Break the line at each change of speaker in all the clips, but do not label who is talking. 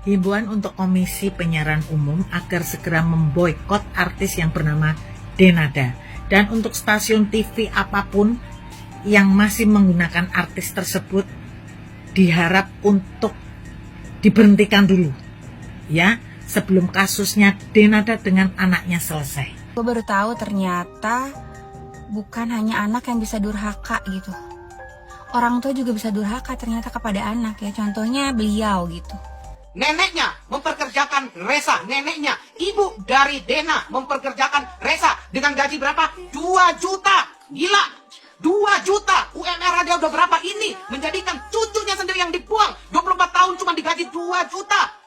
Himbauan untuk Komisi Penyiaran Umum agar segera memboikot artis yang bernama Denada. Dan untuk stasiun TV apapun yang masih menggunakan artis tersebut diharap untuk diberhentikan dulu, ya, sebelum kasusnya Denada dengan anaknya selesai.
Gue baru tahu ternyata bukan hanya anak yang bisa durhaka gitu. Orang tua juga bisa durhaka ternyata kepada anak ya. Contohnya beliau gitu.
Neneknya memperkerjakan Reza, neneknya ibu dari Dena memperkerjakan Reza dengan gaji berapa? 2 juta. Gila, 2 juta. UMR aja udah berapa ini? Menjadikan cucunya sendiri yang dibuang 24 tahun cuma digaji 2 juta.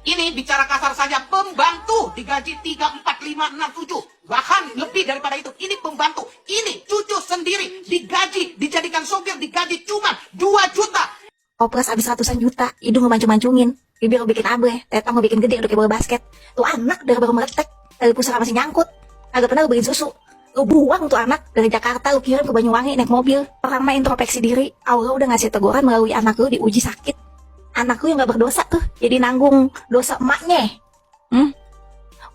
Ini bicara kasar saja, pembantu digaji 3, 4, 5, 6, 7. Bahkan lebih daripada itu. Ini pembantu, ini cucu sendiri digaji, dijadikan sopir, digaji cuma 2 juta.
Opres abis ratusan juta, hidung ngemancung-mancungin, bibir bikin abe, tetong bikin gede udah kayak bola basket. Tuh anak dari baru meletek, dari pusaka masih nyangkut, agak pernah lu bikin susu. Lu buang tuh anak dari Jakarta, lu kirim ke Banyuwangi naik mobil. Orang mah introspeksi diri, Allah udah ngasih teguran melalui anak lu diuji sakit. Anak lu yang gak berdosa tuh, jadi nanggung dosa emaknya.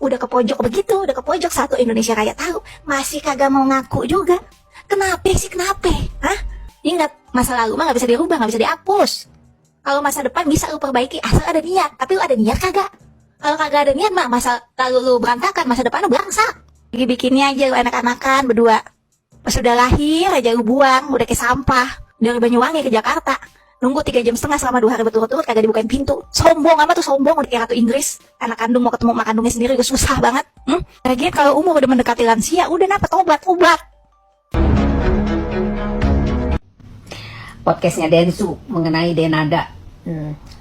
Udah ke pojok begitu, udah ke pojok satu Indonesia Raya tahu, masih kagak mau ngaku juga. Kenapa sih, kenapa? Hah? Ingat, masa lalu mah gak bisa dirubah, gak bisa dihapus. Kalau masa depan bisa lu perbaiki asal ada niat. Tapi lu ada niat kagak? Kalau kagak ada niat mah masa lalu lu berantakan, masa depan lu berangsak. Bikinnya aja lu enak-enakan berdua. Pas udah lahir aja lu buang, udah kayak sampah. Dari Banyuwangi ke Jakarta, nunggu 3,5 jam selama 2 hari berturut-turut kagak dibukain pintu. Sombong amat tuh, sombong, udah kayak ratu Inggris. Anak kandung mau ketemu mak kandungnya sendiri udah susah banget. Lagian kalau umur udah mendekati lansia, udah napa obat.
Podcastnya Densu mengenai Denada,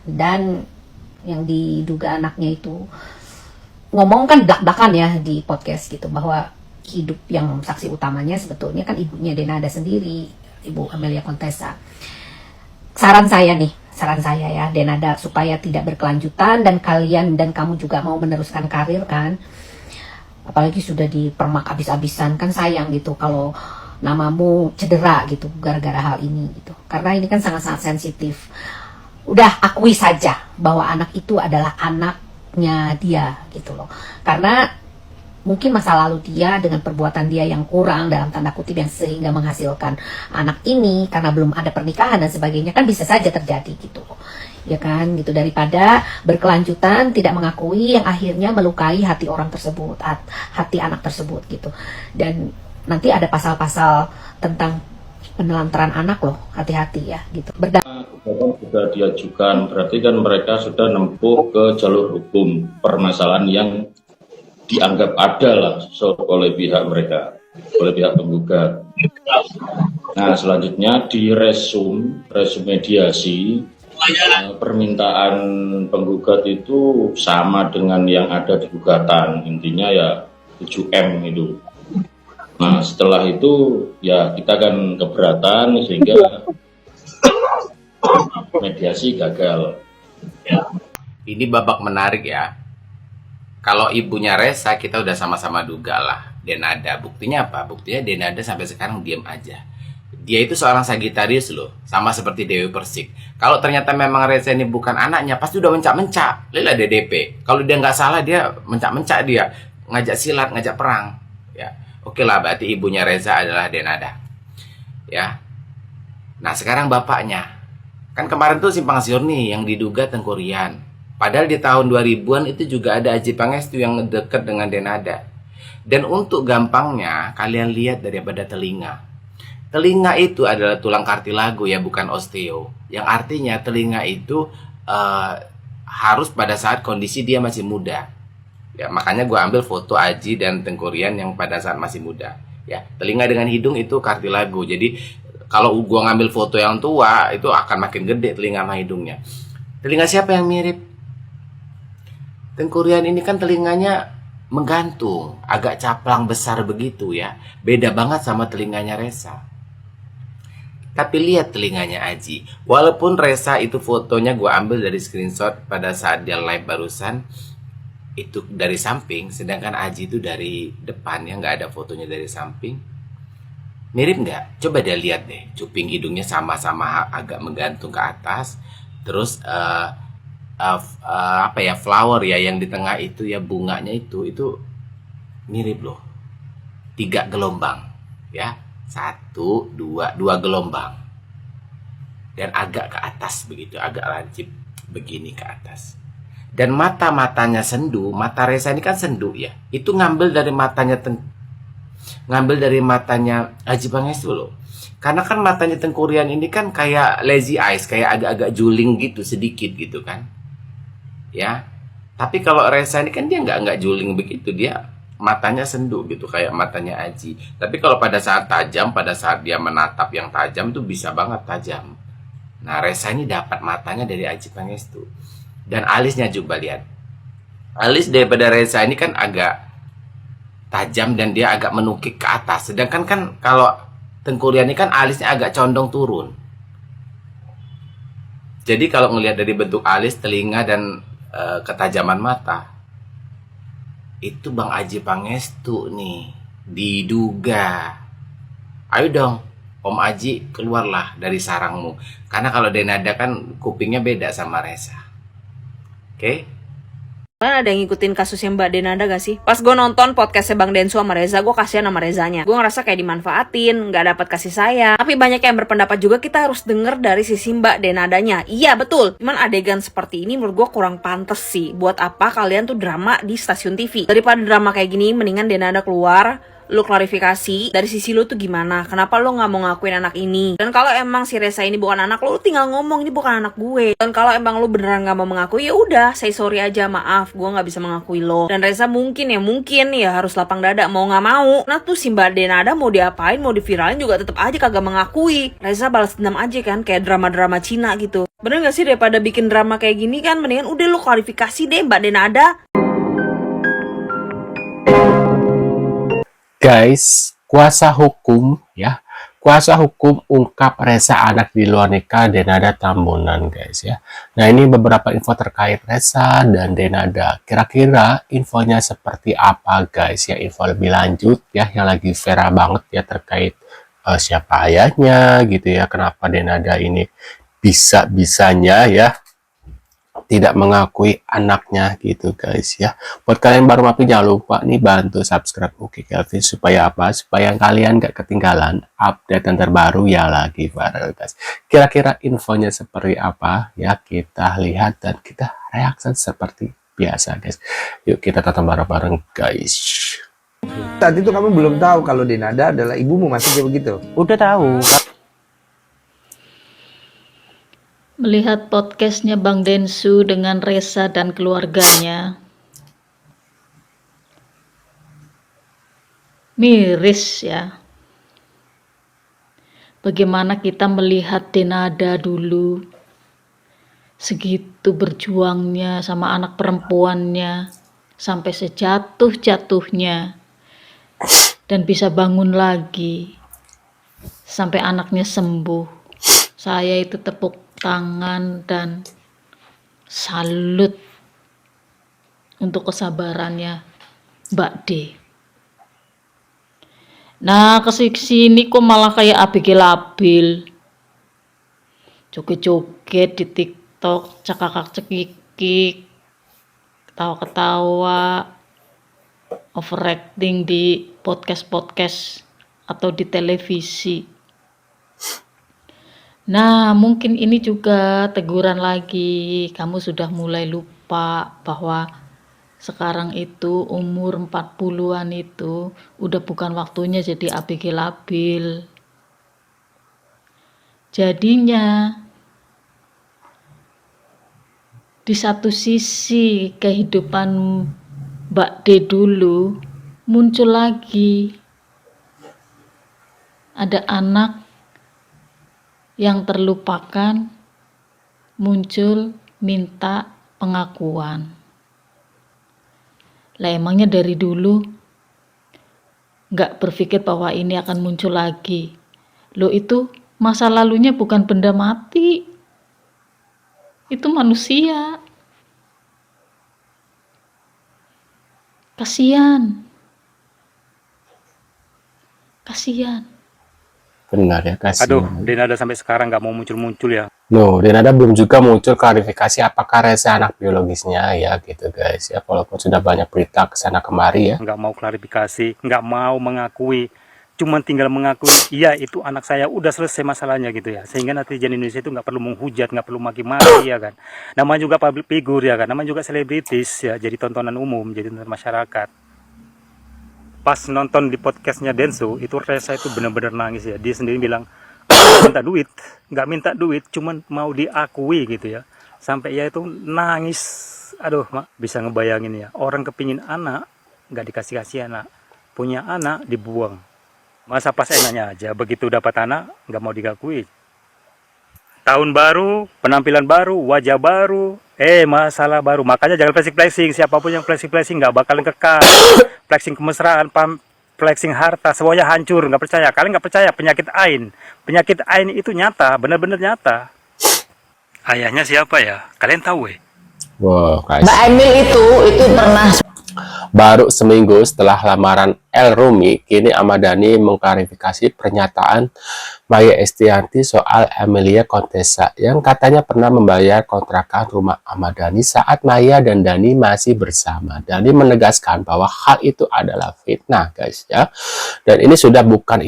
dan yang diduga anaknya itu ngomong kan dak-dakan ya di podcast gitu, bahwa hidup yang saksi utamanya sebetulnya kan ibunya Denada sendiri, Ibu Amelia Contessa. Saran saya ya Denada, supaya tidak berkelanjutan dan kalian dan kamu juga mau meneruskan karir kan, apalagi sudah dipermak habis-habisan, kan sayang gitu kalau namamu cedera gitu gara-gara hal ini gitu. Karena ini kan sangat-sangat sensitif. Udah akui saja bahwa anak itu adalah anaknya dia gitu loh. Karena mungkin masa lalu dia dengan perbuatan dia yang kurang dalam tanda kutip yang sehingga menghasilkan anak ini karena belum ada pernikahan dan sebagainya, kan bisa saja terjadi gitu loh. Ya kan gitu, daripada berkelanjutan tidak mengakui yang akhirnya melukai hati orang tersebut, hati anak tersebut gitu. Dan nanti ada pasal-pasal tentang penelantaran anak loh, hati-hati ya gitu.
Sudah diajukan, berarti kan mereka sudah nempuh ke jalur hukum permasalahan yang dianggap ada lah oleh pihak mereka, oleh pihak penggugat. Nah selanjutnya di resume mediasi, permintaan penggugat itu sama dengan yang ada di gugatan, intinya ya 7M itu. Nah setelah itu ya kita kan keberatan sehingga mediasi gagal.
Ya. Ini babak menarik ya. Kalau ibunya Reza kita udah sama-sama duga lah Denada. Buktinya apa? Buktinya Denada sampai sekarang diam aja. Dia itu seorang Sagittarius loh, sama seperti Dewi Persik. Kalau ternyata memang Reza ini bukan anaknya, pasti udah mencak-mencak. Lihatlah DDP. Kalau dia nggak salah dia mencak-mencak, dia ngajak silat, ngajak perang. Ya. Oke lah, berarti ibunya Reza adalah Denada. Ya. Nah sekarang bapaknya. Kan kemarin tuh simpang siur nih yang diduga Tengku Ryan. Padahal di tahun 2000-an itu juga ada Adjie Pangestu yang dekat dengan Denada. Dan untuk gampangnya kalian lihat daripada telinga. Telinga itu adalah tulang kartilago ya, bukan osteo. Yang artinya telinga itu harus pada saat kondisi dia masih muda. Ya, makanya gue ambil foto Adjie dan Tengku Ryan yang pada saat masih muda. Ya, telinga dengan hidung itu kartilago. Jadi kalau gue ngambil foto yang tua itu akan makin gede telinga sama hidungnya. Telinga siapa yang mirip? Tengku Ryan ini kan telinganya menggantung, agak caplang besar begitu ya. Beda banget sama telinganya Reza. Tapi lihat telinganya Adjie. Walaupun Reza itu fotonya gue ambil dari screenshot pada saat dia live barusan, itu dari samping, sedangkan Adjie itu dari depan ya, nggak ada fotonya dari samping. Mirip nggak? Coba dia lihat deh, cuping hidungnya sama-sama agak menggantung ke atas. Terus flower ya, yang di tengah itu ya, bunganya itu mirip loh. 3 gelombang ya, 1 2 gelombang, dan agak ke atas begitu, agak lancip begini ke atas. Dan matanya sendu, mata Reza ini kan sendu ya, itu ngambil dari matanya Haji Pangestu loh. Karena kan matanya Tengku Ryan ini kan kayak lazy eyes, kayak agak-agak juling gitu sedikit gitu kan ya. Tapi kalau Reza ini kan dia nggak juling begitu, dia matanya sendu gitu kayak matanya Aji. Tapi kalau pada saat tajam, pada saat dia menatap yang tajam tuh bisa banget tajam. Nah, Reza ini dapat matanya dari Aji Pangestu. Dan alisnya juga lihat, alis daripada Reza ini kan agak tajam dan dia agak menukik ke atas. Sedangkan kan kalau Tengku Ryan ini kan alisnya agak condong turun. Jadi kalau ngelihat dari bentuk alis, telinga, dan ketajaman mata, itu Bang Aji Pangestu nih diduga. Ayo dong Om Aji, keluarlah dari sarangmu. Karena kalau Denada kan kupingnya beda sama Reza. Oke?
Kalian ada yang ngikutin kasusnya Mbak Denada gak sih? Pas gue nonton podcastnya Bang Densu sama Reza, gue kasihan sama Rezanya. Gue ngerasa kayak dimanfaatin, gak dapat kasih sayang. Tapi banyak yang berpendapat juga kita harus denger dari sisi Mbak Denadanya. Iya betul, cuman adegan seperti ini menurut gue kurang pantes sih. Buat apa kalian tuh drama di stasiun TV? Daripada drama kayak gini, mendingan Denada keluar, lu klarifikasi dari sisi lu tuh gimana, kenapa lu nggak mau ngakuin anak ini. Dan kalau emang si Reza ini bukan anak lu tinggal ngomong ini bukan anak gue. Dan kalau emang lu beneran nggak mau mengakui, ya udah say sorry aja, maaf gue nggak bisa mengakui lo. Dan Reza mungkin ya harus lapang dada mau nggak mau. Nah tuh si Mbak Denada mau diapain, mau diviralin juga tetap aja kagak mengakui. Reza balas dendam aja kan, kayak drama-drama Cina gitu. Bener gak sih, daripada bikin drama kayak gini kan mendingan udah lu klarifikasi deh Mbak Denada.
Guys, kuasa hukum ungkap Reza anak di luar nikah Denada Tambunan, guys ya. Nah, ini beberapa info terkait Reza dan Denada. Kira-kira infonya seperti apa, guys ya? Info lebih lanjut ya, yang lagi viral banget ya, terkait siapa ayahnya gitu ya, kenapa Denada ini bisa-bisanya ya tidak mengakui anaknya gitu, guys ya. Buat kalian baru mampir, jangan lupa nih bantu subscribe Oke Kelvin supaya apa? Supaya kalian gak ketinggalan update yang terbaru yang lagi viral, guys. Kira-kira infonya seperti apa ya, kita lihat dan kita reaksi seperti biasa, guys. Yuk kita tonton bareng-bareng, guys.
Saat itu kamu belum tahu kalau Denada adalah ibumu, masih kayak begitu?
Udah tahu.
Melihat podcastnya Bang Densu dengan Reza dan keluarganya, miris ya. Bagaimana kita melihat Denada dulu, segitu berjuangnya sama anak perempuannya, sampai sejatuh-jatuhnya, dan bisa bangun lagi, sampai anaknya sembuh. Saya itu tepuk tangan dan salut untuk kesabarannya Mbak D. Nah, kesini kok malah kayak Abigail Labil, joget-joget di TikTok, cekakak-cekikik, ketawa-ketawa, overacting di podcast-podcast atau di televisi. Nah, mungkin ini juga teguran lagi. Kamu sudah mulai lupa bahwa sekarang itu umur 40-an itu udah bukan waktunya jadi Abigail Labil. Jadinya di satu sisi kehidupan Mbak D dulu muncul lagi. Ada anak yang terlupakan, muncul minta pengakuan. Lah emangnya dari dulu nggak berpikir bahwa ini akan muncul lagi. Lo itu masa lalunya bukan benda mati, itu manusia. Kasian.
Benar ya, kasih.
Aduh, Denada sampai sekarang nggak mau muncul-muncul ya.
Loh, dan ada belum juga muncul klarifikasi apakah Reza anak biologisnya ya gitu guys ya, walaupun sudah banyak berita kesana kemari ya.
Nggak mau klarifikasi, nggak mau mengakui, cuman tinggal mengakui, iya itu anak saya, udah selesai masalahnya gitu ya. Sehingga netizen Indonesia itu nggak perlu menghujat, nggak perlu maki-maki ya kan. Namanya juga public figure ya kan, namanya juga selebritis ya, jadi tontonan umum, jadi tontonan masyarakat. Pas nonton di podcastnya Denso, itu Reza itu benar-benar nangis ya. Dia sendiri bilang, nggak minta duit, cuman mau diakui gitu ya. Sampai ya itu nangis, aduh mak, bisa ngebayangin ya. Orang kepingin anak, nggak dikasih anak, punya anak dibuang. Masa pas enaknya aja, begitu dapat anak, nggak mau diakui. Tahun baru, penampilan baru, wajah baru, masalah baru. Makanya jangan flexing-flexing, siapapun yang flexing-flexing nggak bakalan kekal. Flexing kemesraan, flexing harta, semuanya hancur, nggak percaya. Kalian nggak percaya, penyakit ain itu nyata, benar-benar nyata. Ayahnya siapa ya? Kalian tahu
Wow, guys.
Mbak Emil itu pernah
Baru seminggu setelah lamaran El Rumi, kini Ahmad Dhani mengklarifikasi pernyataan Maya Estianty soal Amelia Contessa yang katanya pernah membayar kontrakan rumah Ahmad Dhani saat Maya dan Dhani masih bersama. Dhani menegaskan bahwa hal itu adalah fitnah guys ya. Dan ini sudah bukan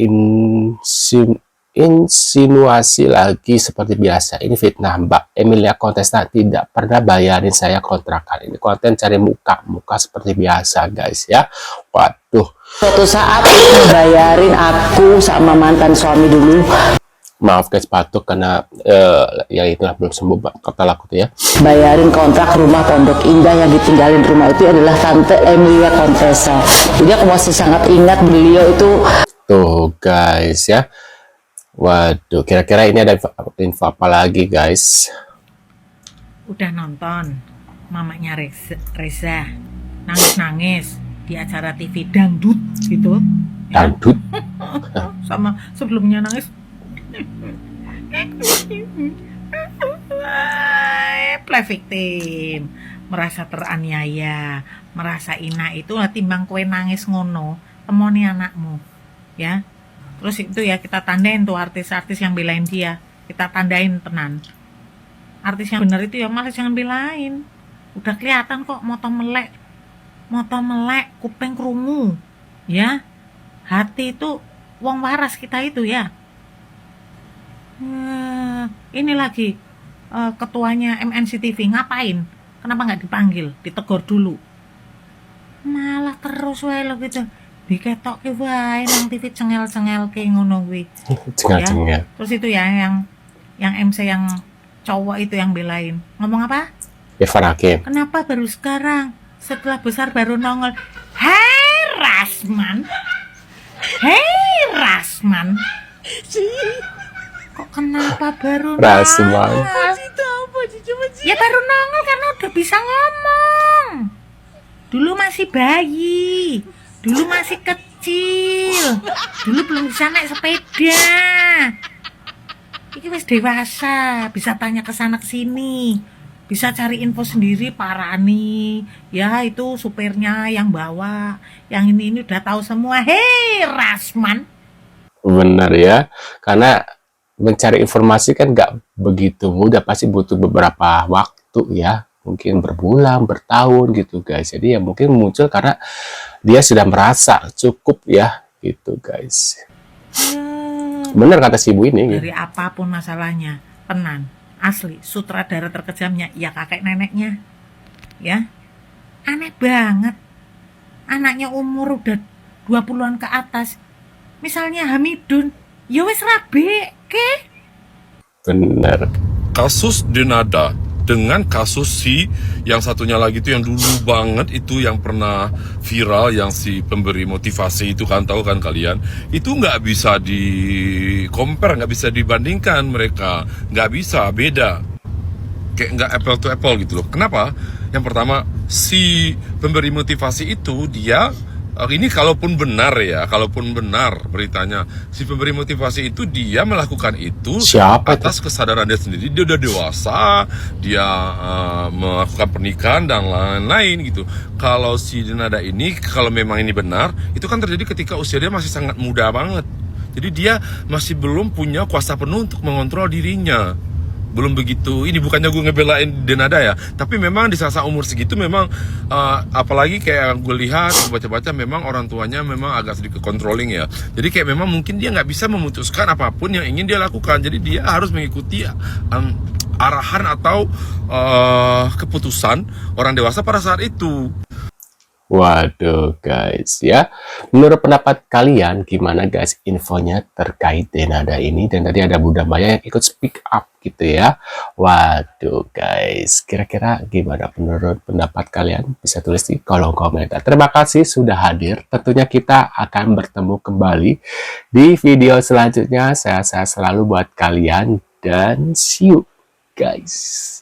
insinuasi lagi seperti biasa. Ini fitnah. Mbak Emilia Contessa tidak pernah bayarin saya kontrakan. Ini konten cari muka seperti biasa guys ya. Waduh,
suatu saat bayarin aku sama mantan suami dulu.
maaf guys, batuk karena ya itulah belum sembuh kata laku tuh ya.
Bayarin kontrak rumah Pondok Indah yang ditinggalin rumah itu adalah Tante Emilia Contessa. Jadi aku masih sangat ingat beliau itu.
Tuh guys ya. Waduh, kira-kira ini ada info apa lagi guys?
Udah nonton mamanya Reza nangis-nangis di acara TV dangdut gitu ya?
Dangdut?
Sama sebelumnya nangis play victim, merasa teraniaya, merasa ina itu timbang kue nangis ngono temoni anakmu ya. Terus itu ya kita tandain tuh artis-artis yang belain dia, kita tandain tenan. Artis yang bener itu ya malah jangan belain. Udah kelihatan kok moto melek, kuping krungu, ya. Hati itu wong waras kita itu ya. Ini lagi ketuanya MNC TV ngapain? Kenapa nggak dipanggil, ditegur dulu? Malah terus wae lo gitu. Diketok ke wae nang TV cengel-cengel ke ngono kuwi.
Cengel-cengel.
Terus itu ya yang MC yang cowok itu yang belain. Ngomong apa?
Irfan Hakim.
Kenapa baru sekarang? Setelah besar baru nongol. Hei Rasman. Kok kenapa baru
Rasman?
Ya baru nongol karena udah bisa ngomong. Dulu masih bayi. Dulu masih kecil. Dulu belum bisa naik sepeda. Ini wis dewasa, bisa tanya ke sana ke sini. Bisa cari info sendiri parani. Ya itu supirnya yang bawa. Yang ini udah tahu semua. Hei Rasman.
Benar ya. Karena mencari informasi kan nggak begitu mudah, pasti butuh beberapa waktu ya. Mungkin berbulan, bertahun gitu guys. Jadi ya mungkin muncul karena dia sudah merasa cukup ya gitu guys. Bener kata si ibu ini.
Dari apapun masalahnya, tenan, asli, sutradara terkejamnya ya kakek neneknya. Ya. Aneh banget. Anaknya umur udah 20-an ke atas. Misalnya Hamidun, ya wis rabe ke.
Bener.
Kasus Denada dengan kasus si yang satunya lagi itu yang dulu banget itu yang pernah viral, yang si pemberi motivasi itu kan, tahu kan kalian, itu nggak bisa di compare, nggak bisa dibandingkan, mereka nggak bisa, beda, kayak nggak apple to apple gitu loh. Kenapa? Yang pertama, si pemberi motivasi itu dia ini kalaupun benar ya, kalaupun benar beritanya, si pemberi motivasi itu dia melakukan itu atas kesadaran dia sendiri. Dia udah dewasa, dia melakukan pernikahan dan lain-lain gitu. Kalau si Denada ini, kalau memang ini benar, itu kan terjadi ketika usia dia masih sangat muda banget. Jadi dia masih belum punya kuasa penuh untuk mengontrol dirinya. belum begitu. Ini bukannya gue ngebelain Denada ya, tapi memang di saat umur segitu memang apalagi kayak gue lihat baca-baca memang orang tuanya memang agak sedikit controlling ya. Jadi kayak memang mungkin dia nggak bisa memutuskan apapun yang ingin dia lakukan. Jadi dia harus mengikuti arahan atau keputusan orang dewasa pada saat itu.
Waduh guys ya, menurut pendapat kalian gimana guys infonya terkait Denada ini? Dan tadi ada Bunda Maya yang ikut speak up gitu ya. Waduh guys, kira-kira gimana menurut pendapat kalian? Bisa tulis di kolom komentar. Terima kasih sudah hadir. Tentunya kita akan bertemu kembali di video selanjutnya. Saya selalu buat kalian dan see you guys.